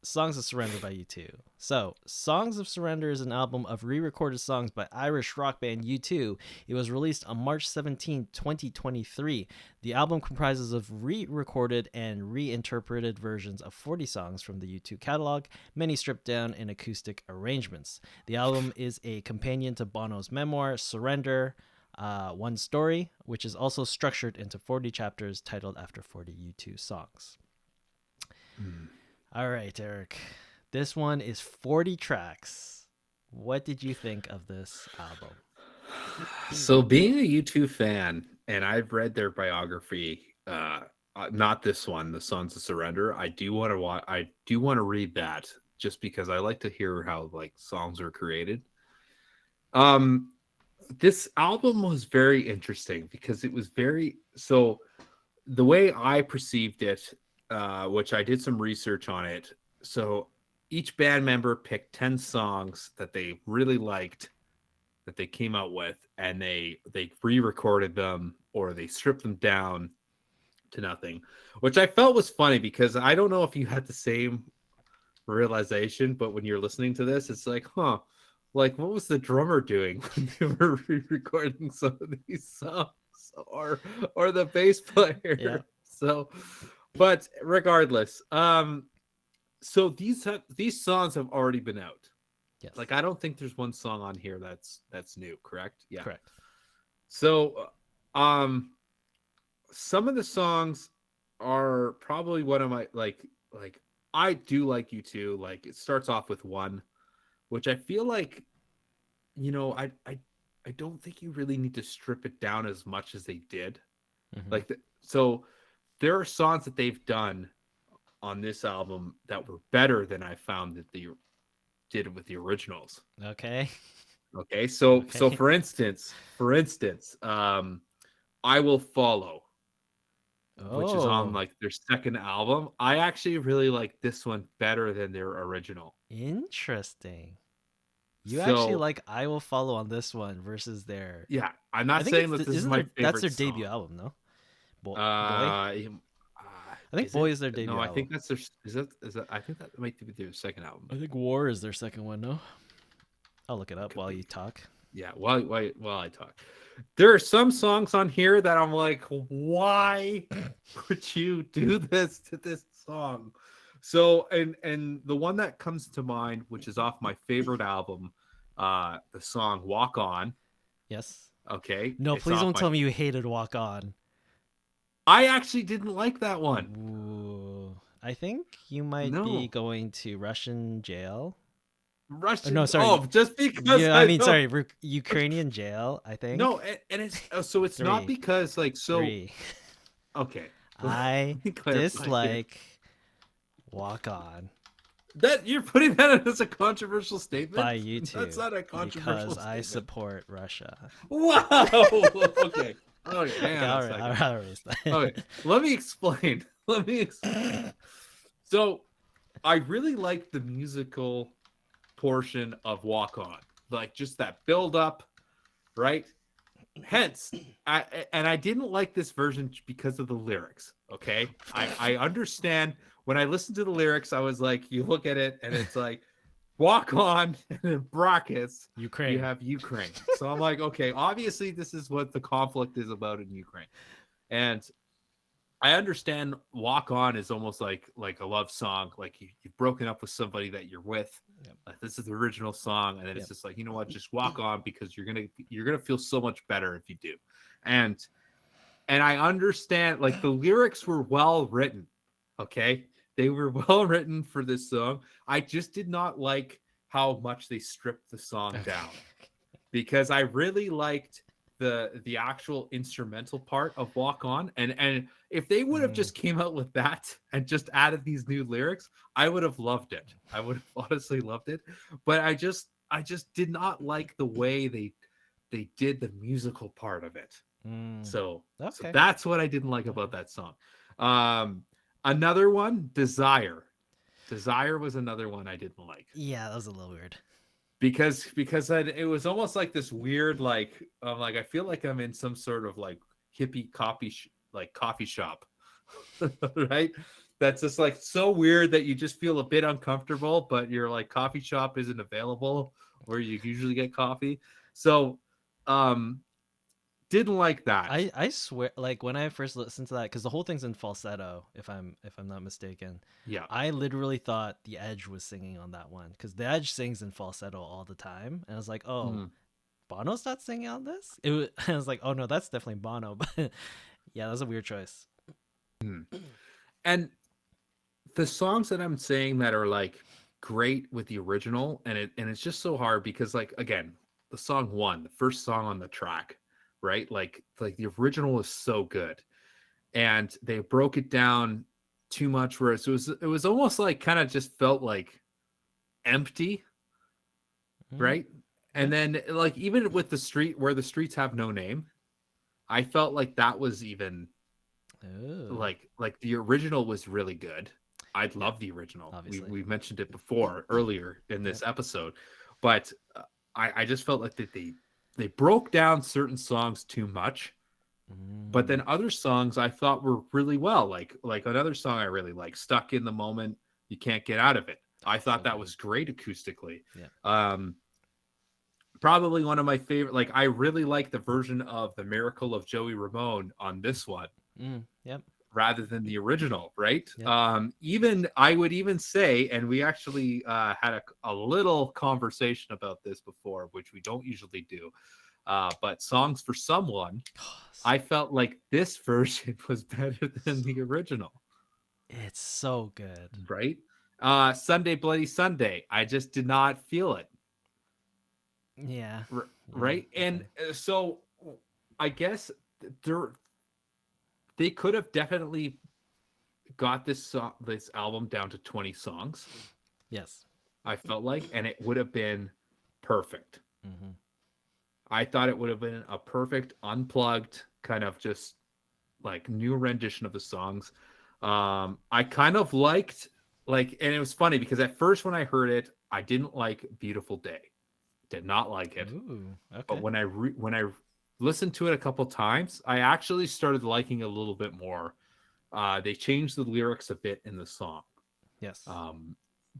Songs of Surrender by U2. So, Songs of Surrender is an album of re-recorded songs by Irish rock band U2. It was released on March 17, 2023. The album comprises of re-recorded and reinterpreted versions of 40 songs from the U2 catalog, many stripped down in acoustic arrangements. The album is a companion to Bono's memoir, Surrender, One Story, which is also structured into 40 chapters titled after 40 U2 songs. All right, Eric. This one is 40 tracks. What did you think of this album? So being a U2 fan, and I've read their biography, not this one, the Sons of Surrender. I do want to I do want to read that just because I like to hear how like songs are created. Um, this album was very interesting because it was very so the way I perceived it, which I did some research on it. So each band member picked 10 songs that they really liked that they came out with, and they re-recorded them or they stripped them down to nothing, which I felt was funny because I don't know if you had the same realization, but when you're listening to this, it's like, huh, like what was the drummer doing when they were re-recording some of these songs, or the bass player? Yeah. So, but regardless, so these songs have already been out. Yes. Like I don't think there's one song on here that's new, correct? Yeah. Correct. So, some of the songs are probably one of my like I do like you too. Like it starts off with One, which I feel like I don't think you really need to strip it down as much as they did. Mm-hmm. Like so there are songs that they've done on this album that were better than I found that they did with the originals. Okay. Okay, so Okay. for instance, I Will Follow, which is on Oh, like their second album. I actually really like this one better than their original. interesting. You actually So like I Will Follow on this one versus their. yeah, I'm I not think saying it's that this is isn't my their that's favorite their debut song. album, no? Boy. Uh, I think is Boy it? is their No, debut I album. think that's their. Is that? I think that might be their second album. I think War is their second one, no? I'll look it up Could while be. you talk. Yeah. While I talk, there are some songs on here that I'm like, why would you do this to this song? So, and the one that comes to mind, which is off my favorite album, the song "Walk On." Yes. Okay, No, it's please off don't my. tell me you hated Walk On. I actually didn't like that one. Ooh. I think you might be No, going to Russian jail. Or no, Russian. sorry. Oh, just because Yeah, I I mean, don't. sorry, Ukrainian jail, I No, think. and it's so it's not Three. because like so. Three. Okay, let I me clarify here. dislike Walk On That you're putting that as a controversial by statement? That's U2 not a controversial because I statement. support Russia. Wow. Okay. Okay. Hang Okay, on a all right, second. I'll erase Okay. that. Let me explain. Let me explain. So I really like the musical portion of Walk On. Like just that build up, right? Hence, I didn't like this version because of the lyrics. Okay. I understand when I listened to the lyrics, I was like, you look at it and it's like walk on and in brackets you Ukraine. have Ukraine. So I'm like, okay, obviously this is what the conflict is about in Ukraine. And I understand walk on is almost like a love song, like you've broken up with somebody that you're with. Yep. Like this is the original song, and then it's Yep. just like, you know what, just walk on because you're gonna feel so much better if you do. And and I understand like the lyrics were well written. Okay. They were well written for this song. I just did not like how much they stripped the song Okay. down because I really liked the actual instrumental part of Walk On. And if they would have Mm, just came out with that and just added these new lyrics, I would have loved it. I would have honestly loved it. But I just did not like the way they did the musical part of it. mm. So Okay. that's what I didn't like about Okay. that song. Um, Another one, Desire. Desire was another one I didn't like Yeah, that was a little weird. because it was almost like this weird like like I feel like I'm in some sort of like hippie coffee shop, right? that's just like so weird that you just feel a bit uncomfortable, but your like coffee shop isn't available where you usually get coffee. So um didn't like that. I swear, like when I first listened to that, because the whole thing's in falsetto, if I'm not mistaken, Yeah. I literally thought the Edge was singing on that one because the Edge sings in falsetto all the time, and I was like, oh, Mm. Bono's not singing on this. It was, I was like, oh no, that's definitely Bono, but yeah, that's a weird choice. Mm. And the songs that I'm saying that are like great with the original, and it's just so hard because like again, the song one, the first song on the track, right? Like the original is so good, and they broke it down too much, where it was almost like kind of just felt like empty, Mm, right? okay. And then like even with the street where the streets have no name, I felt like that was even Oh, like the original was really good. I yeah, love the original. obviously. We mentioned it before earlier in Yep. this episode, but I just felt like that they broke down certain songs too much, but Mm, then other songs I thought were really well. Like another song I really like, "Stuck in the Moment," you can't get out of it. I oh, so thought that good. was great acoustically. Yep. Um, Probably one of my favorite. Like I really like the version of "The Miracle of Joey Ramone" on this one Yep. rather than the original, right? Yep. Even I would even say, and we actually had a little conversation about this before, which we don't usually do. But "Songs for Someone," Oh, I felt like this version was better than the original, it's so good. right? "Sunday Bloody Sunday," I just did not feel it, Yeah. Yeah. right? And Okay. so I guess there they could have definitely got this album down to 20 songs. Yes. I felt like, and it would have been perfect. Mm-hmm. I thought it would have been a perfect unplugged kind of just like new rendition of the songs. I kind of liked like, and it was funny because at first when I heard it, I didn't like "Beautiful Day," did not like it. Ooh. But Okay. when I listened to it a couple times, I actually started liking it a little bit more. They changed the lyrics a bit in the song. Yes. Um,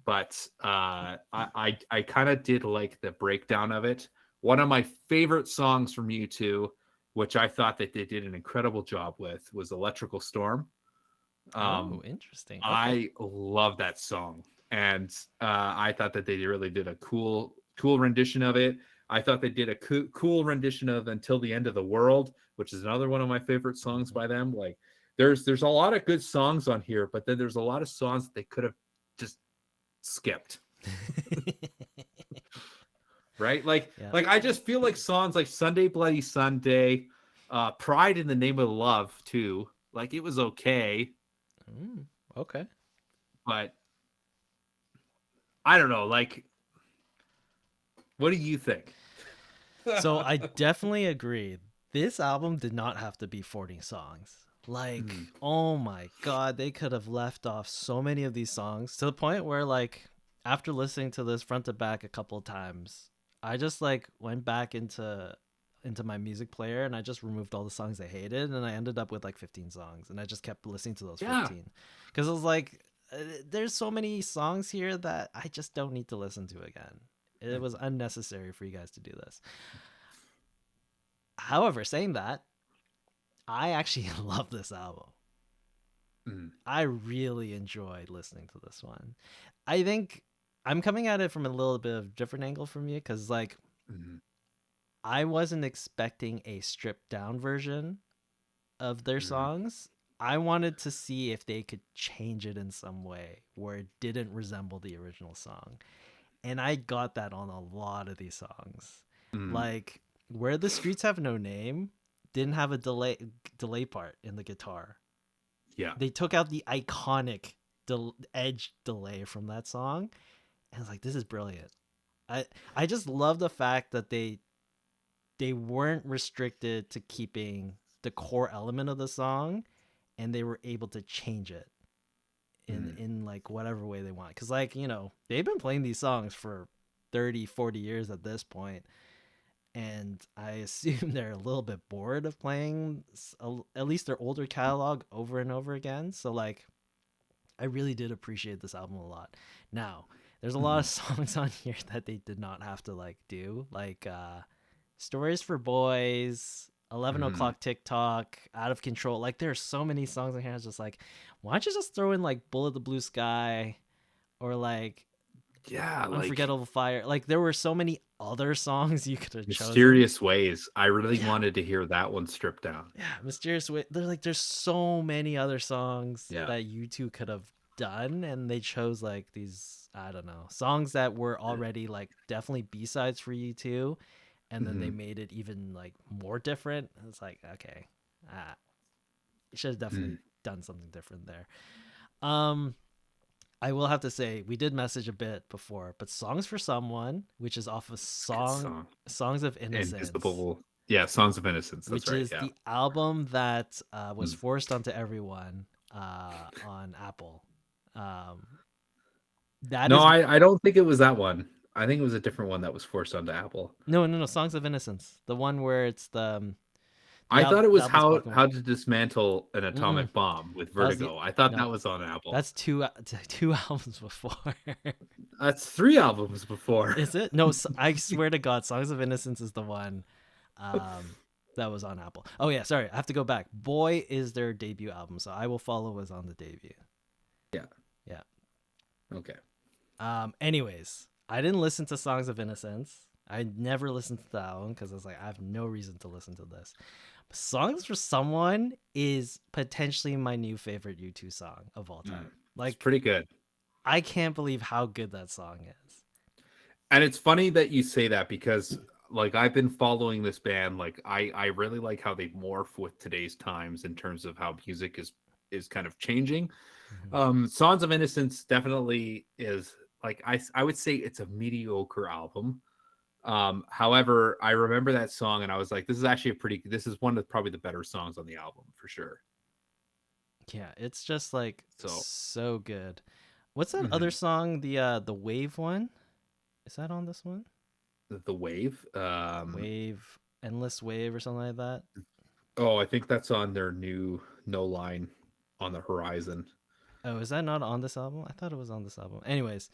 but I kind of did like the breakdown of it. One of my favorite songs from U2, which I thought that they did an incredible job with, was "Electrical Storm." Oh, Um, interesting. Okay. I love that song, and I thought that they really did a cool rendition of it. I thought they did a cool rendition of "Until the End of the World," which is another one of my favorite songs by them. Like there's a lot of good songs on here, but then there's a lot of songs that they could have just skipped, right? Yeah. Like I just feel like songs like "Sunday Bloody Sunday," "Pride in the Name of Love" too. Like it was okay, Okay. but I don't know. Like, what do you think? So I definitely agree. This album did not have to be 40 songs. Like, Mm, oh my god, they could have left off so many of these songs to the point where like after listening to this front to back a couple of times, I just like went back into my music player and I just removed all the songs I hated and I ended up with like 15 songs and I just kept listening to those yeah. 15 cuz it was like there's so many songs here that I just don't need to listen to again. It was unnecessary for you guys to do this. However, saying that, I actually love this album. Mm, I really enjoyed listening to this one. I think I'm coming at it from a little bit of different angle from you because, like, mm, I wasn't expecting a stripped down version of their mm. songs. I wanted to see if they could change it in some way where it didn't resemble the original song. And I got that on a lot of these songs. Mm. Like, Where the Streets Have No Name didn't have a delay part in the guitar. Yeah. They took out the iconic edge delay from that song, and I was like, this is brilliant. I just love the fact that they weren't restricted to keeping the core element of the song, and they were able to change it Mm. in like whatever way they want. Because like they've been playing these songs for 30-40 years at this point, and I assume they're a little bit bored of playing at least their older catalog over and over again. So like I really did appreciate this album a lot. Now, there's a lot of Mhm. songs on here that they did not have to like do, like Stories for Boys, 11 Mhm. o'clock TikTok, Out of Control. Like there's so many songs on here. I was just like, why don't you just throw in like Bullet the Blue Sky or like Yeah, like Unforgettable Fire? Like there were so many other songs you could have chosen. Mysterious Ways. I really Yeah, wanted to hear that one stripped down. yeah, Mysterious Way. There's so many other songs Yeah. that you two could have done, and they chose like these, I don't know, songs that were already like definitely B-sides for you two, and then they Mhm. made it even like more different. It's like, okay, uh, you should have Mm. definitely done something different there. Um, I will have to say we did message a bit before, but Songs for Someone, which is off of Good song. Songs of Innocence, Invisible. Yeah, Songs of Innocence. That's which right. is Yeah. the album that was Mm. forced onto everyone on Apple. Um, that No, is I don't think it was that one. I think it was a different one that was forced onto Apple. no Songs of Innocence, the one where it's I thought it the was album's black and white. how to dismantle an Mm-mm. atomic bomb with That was the Vertigo. I thought no, that was on Apple. that's two albums before. That's 3 albums before. Is it? No, I swear to God, Songs of Innocence is the one um, that was on Apple. Oh yeah, sorry, I have to go back. Boy is their debut album, so I Will Follow was on the debut. Yeah. Yeah. Okay. Anyways, I didn't listen to Songs of Innocence. I never listened to that album because I was like, I have no reason to listen to this. But Songs for Someone is potentially my new favorite U2 song of all Mm. time. It's Like, pretty good. I can't believe how good that song is. And it's funny that you say that because like I've been following this band, like I really like how they morph with today's times in terms of how music is kind of changing. Mhm. Songs of Innocence definitely is like I would say it's a mediocre album. However, I remember that song and I was like, this is actually a pretty this is one of probably the better songs on the album for sure. Yeah, it's just like So so good. What's that other mhm. song? The Wave one? Is that on this one? The Wave. Wave, Endless Wave or something like that? Oh, I think that's on their new No Line on the Horizon. Oh, is that not on this album? I thought it was on this album. Anyways,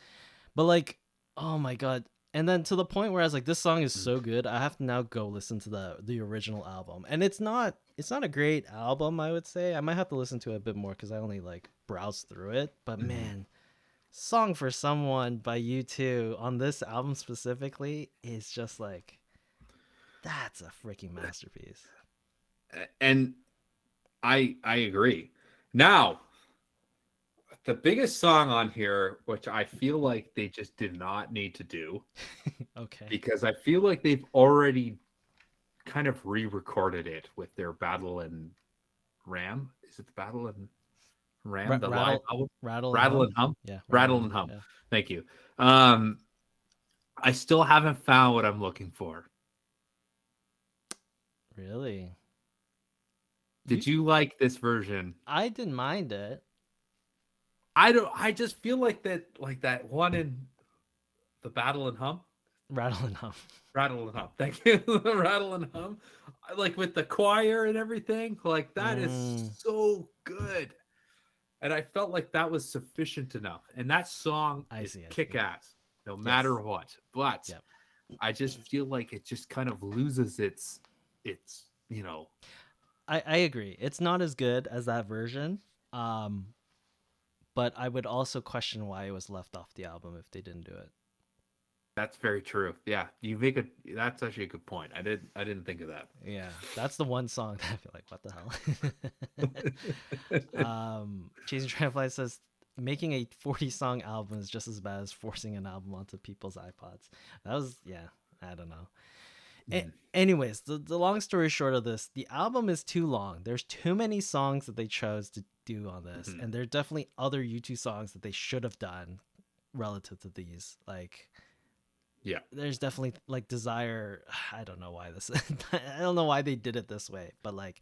but like, oh my god. And then to the point where I was like, this song is Mm. so good, I have to now go listen to the original album. And it's not a great album, I would say. I might have to listen to it a bit more because I only like browsed through it. But Mhm. man, Song for Someone by U2 on this album specifically is just like that's a freaking masterpiece. And I agree. Now, the biggest song on here, which I feel like they just did not need to do, Okay. because I feel like they've already kind of re-recorded it with their Battle and Ram. Is it the Battle and Ram, the live Rattle album? Rattle and Rattle Hum? and Hum? Yeah, Rattle and Rattle and Hum. Hum. Yeah. Thank you. Um, I still haven't found what I'm looking for. Really? You Did you like this version? I didn't mind it. I don't. I just feel like that one in the Battle and Hum, Rattle and Hum. Rattle and Hum. Thank you, Rattle and Hum. Like with the choir and everything, like that is Mm, so good. And I felt like that was sufficient enough. And that song I is see, I kick see. ass, no Yes. matter what. But Yep. I just feel like it just kind of loses its I agree. It's not as good as that version. Um, but I would also question why it was left off the album if they didn't do it. That's very true. Yeah, that's actually a good point. I didn't think of that. Yeah, that's the one song that I feel like, what the hell? Chasing Dragonfly says making a 40 song album is just as bad as forcing an album onto people's iPods. That was, yeah, I don't know. Mhm, Anyways, the long story short of this, the album is too long. There's too many songs that they chose to do on this, mhm. and there are definitely other U2 songs that they should have done relative to these. Like, Yeah. there's definitely like Desire. I don't know why this. I don't know why they did it this way, but like,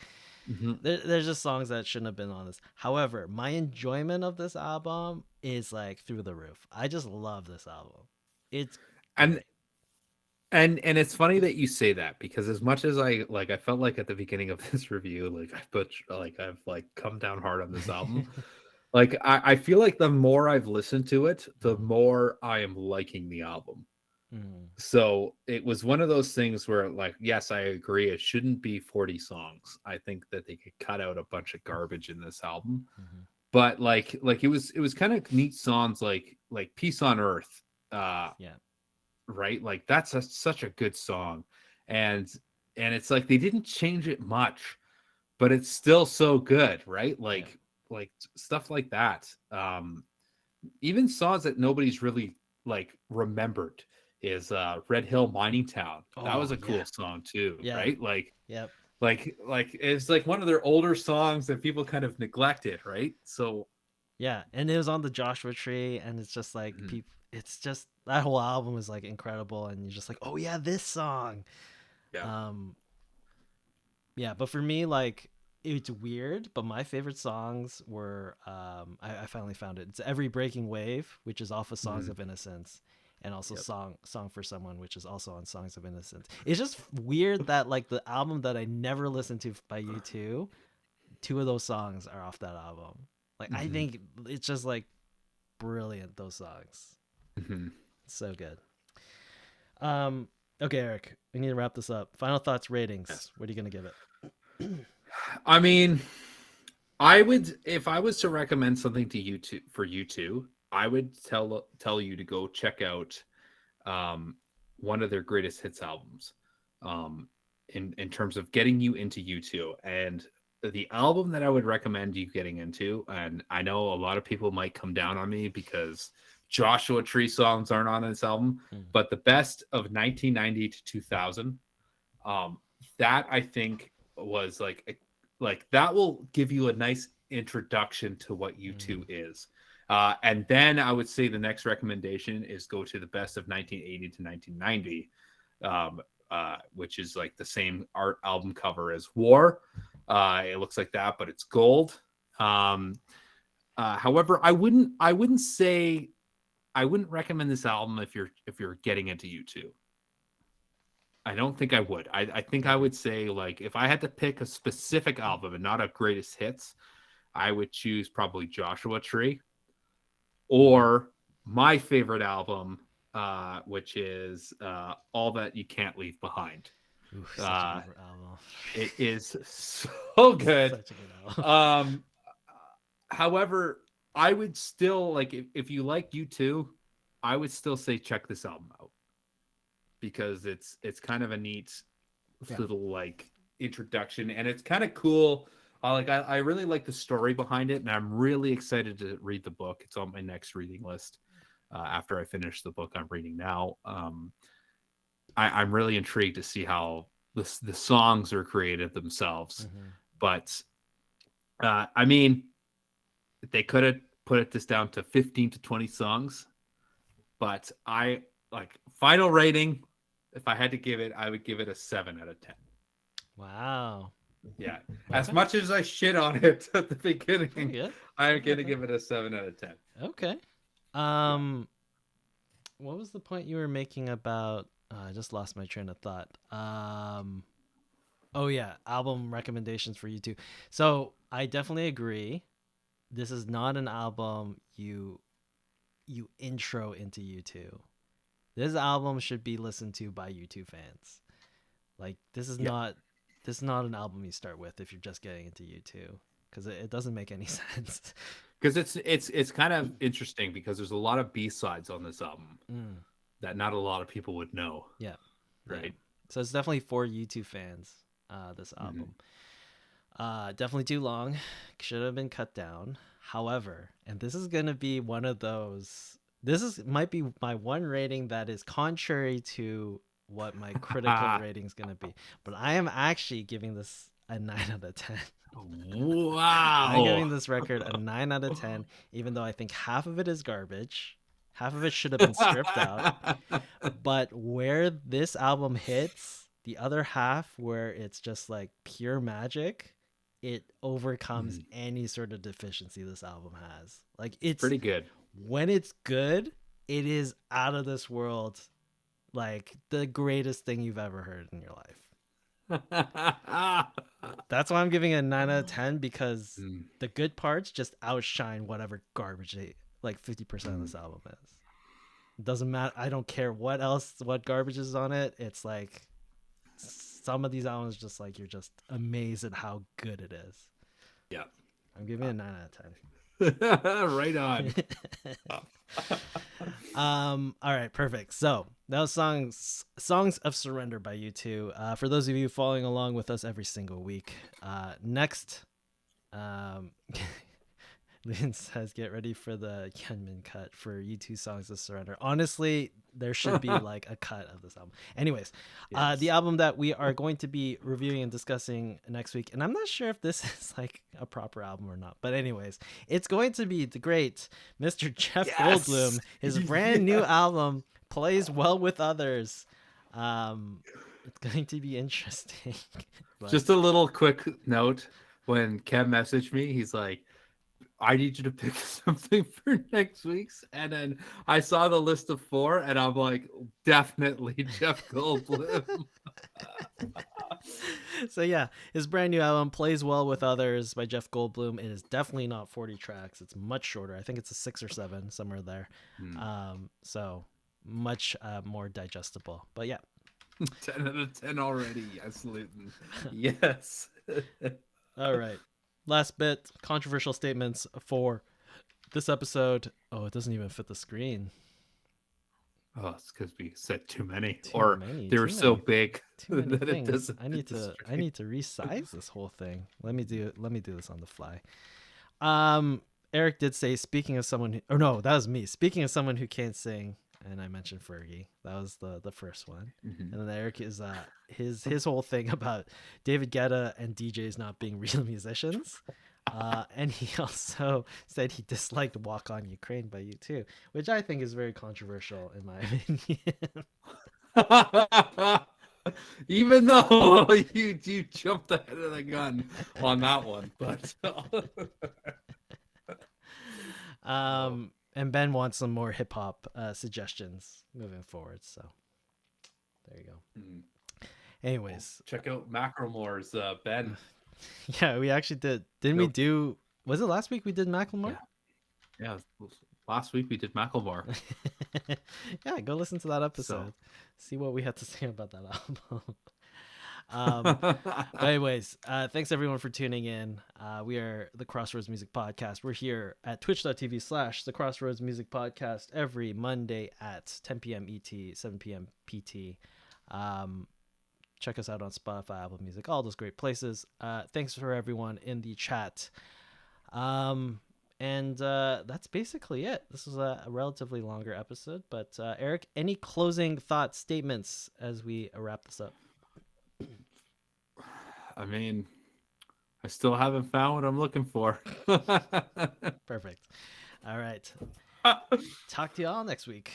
Mhm. there's just songs that shouldn't have been on this. However, my enjoyment of this album is like through the roof. I just love this album. It's And great. and it's funny that you say that because as much as I felt like at the beginning of this review, like I've like come down hard on this album. Like I feel like the more I've listened to it, the Mm, more I am liking the album. mm, So it was one of those things where, like, yes, I agree, it shouldn't be 40 songs. I think that they could cut out a bunch of garbage in this album. mhm. But it was kind of neat songs like Peace on Earth. Yeah, Right? Like that's such a good song. And it's like they didn't change it much, but it's still so good, right? yeah. Like stuff like that. Even songs that nobody's really like remembered is Red Hill Mining Town. That was Oh a yeah, cool song too, yeah, right? Like yep, it's like one of their older songs that people kind of neglected, right? So yeah. And it was on the Joshua Tree, and it's just like mhm, people. It's just that whole album is like incredible, and you're just like, oh yeah, this song. yeah. Um, yeah, but for me, like it's weird, but my favorite songs were I finally found it. It's Every Breaking Wave, which is off of Songs Mhm, of Innocence, and also yep. Song for Someone, which is also on Songs of Innocence. It's just weird that like the album that I never listened to by U2, two of those songs are off that album. Like I Mhm, think it's just like brilliant, those songs. mhm. So good. Um okay, Eric, we need to wrap this up. Final thoughts, ratings. Yes. What are you gonna give it? I mean, I would, if I was to recommend something to you two for you two, I would tell you to go check out um, one of their greatest hits albums, um, in terms of getting you into U2. And the album that I would recommend you getting into, and I know a lot of people might come down on me because Joshua Tree songs aren't on this album, Mm, but the best of 1990 to 2000, um, that I think was like that will give you a nice introduction to what U2 mm, is. And then I would say the next recommendation is go to the best of 1980 to 1990, um, which is like the same art album cover as War. It looks like that, but it's gold. Um, However, I wouldn't recommend this album if you're getting into U2. I don't think I would. I think I okay. would say, like, if I had to pick a specific album and not a greatest hits, I would choose probably Joshua Tree Mm-hmm. or my favorite album, which is All That You Can't Leave Behind. Ooh, such a Uh, good album. it is so good. Such a good album. Um, However, I would still like if you like you too, I would still say check this album out because it's kind of a neat Yeah. little like introduction and it's kind of cool. I really like the story behind it and I'm really excited to read the book. It's on my next reading list after I finish the book I'm reading now. I'm really intrigued to see how the songs are created themselves, Mm-hmm. but I mean they could have put this down to 15 to 20 songs, but I like final rating, if I had to give it, I would give it a 7 out of 10. Wow. Yeah. As Okay. much as I shit on it at the Pretty beginning, good. I'm Pretty good gonna then. give it a 7 out of 10. Okay. Yeah. Um, what was the point you were making about? I just lost my train of thought. Oh yeah, album recommendations for you too. So I definitely agree. This is not an album you intro into U2. This album should be listened to by U2 fans. Like Yeah. this is not an album you start with if you're just getting into U2 because it doesn't make any sense. Because it's kind of interesting because there's a lot of B-sides on this album Mm, that not a lot of people would know, yeah, yeah. right? So it's definitely for U2 fans. This Mm-hmm. album, definitely too long, should have been cut down. However, and this is gonna be one of those. This is might be my one rating that is contrary to what my critical rating is gonna be, but I am actually giving this a 9 out of 10. I'm Wow. giving this record a 9 out of 10, even though I think half of it is garbage. Half of it should have been stripped out. But where this album hits, the other half, where it's just like pure magic, it overcomes Mhm. any sort of deficiency this album has. Like, It's it's pretty good. when it's good, it is out of this world. Like, the greatest thing you've ever heard in your life. That's why I'm giving it a 9 out of 10 because Mm, the good parts just outshine whatever garbage they like 50% of mm. this album is. It doesn't matter. I don't care what else, what garbage is on it. It's like some of these albums, just like you're just amazed at how good it is. Yeah. I'm giving it a 9 out Right on. of 10. All right, perfect. So that was songs of surrender by U2. For those of you following along with us every single week, next, um, Lynn says, get ready for the Yeonmin cut for U2 songs of surrender. Honestly, there should be like a cut of this album. Anyways, the Yes. album that we are going to be reviewing and discussing next week, and I'm not sure if this is like a proper album or not, but anyways, it's going to be the great Mr. Jeff Yes. Goldblum. His brand new album plays well with others. It's going to be interesting. But Just a little quick note. When Kev messaged me, he's like, I need you to pick something for next week's. And then I saw the list of 4, and I'm like, definitely Jeff Goldblum. so yeah, his brand new album plays well with others by Jeff Goldblum. It is definitely not 40 tracks. It's much shorter. I think it's a 6 or 7 somewhere there. Hmm. So much more digestible. But yeah. 10 out of 10 already. Yes, Luton. Yes. All right. Last bit, controversial statements for this episode. Oh, it doesn't even fit the screen. Oh, it's because we said too many, Too or many. they were Too so many. big Too many that it things. doesn't I fit need the to. I screen. need to resize this whole thing. Let me do this on the fly. Eric did say, speaking of someone who, or no, that was me. Speaking of someone who can't sing, and I mentioned Fergie. That was the first one. Mhm. And then Eric is his whole thing about David Guetta and DJs not being real musicians. And he also said he disliked "Walk on Ukraine" by U2, which I think is very controversial in my opinion. Even though you jumped ahead of the gun on that one, but oh. And Ben wants some more hip hop suggestions moving forward. So there you go. Anyways, Check out Macklemore's Ben. yeah, we actually did. Didn't we Nope. do? Was it last week we did Macklemore? Yeah. Last week we did Macklemore. Yeah, go listen to that episode. So. See what we had to say about that album. But anyways, thanks everyone for tuning in. We are the Crossroads Music Podcast. We're here at twitch.tv/the Crossroads Music Podcast every Monday at 10 p.m. ET, 7 p.m. PT. Check us out on Spotify, Apple Music, all those great places. Thanks for everyone in the chat. And that's basically it. This is a relatively longer episode, but Eric, any closing thoughts, statements as we wrap this up? I mean, I still haven't found what I'm looking for. Perfect. All right. Talk to y'all next week.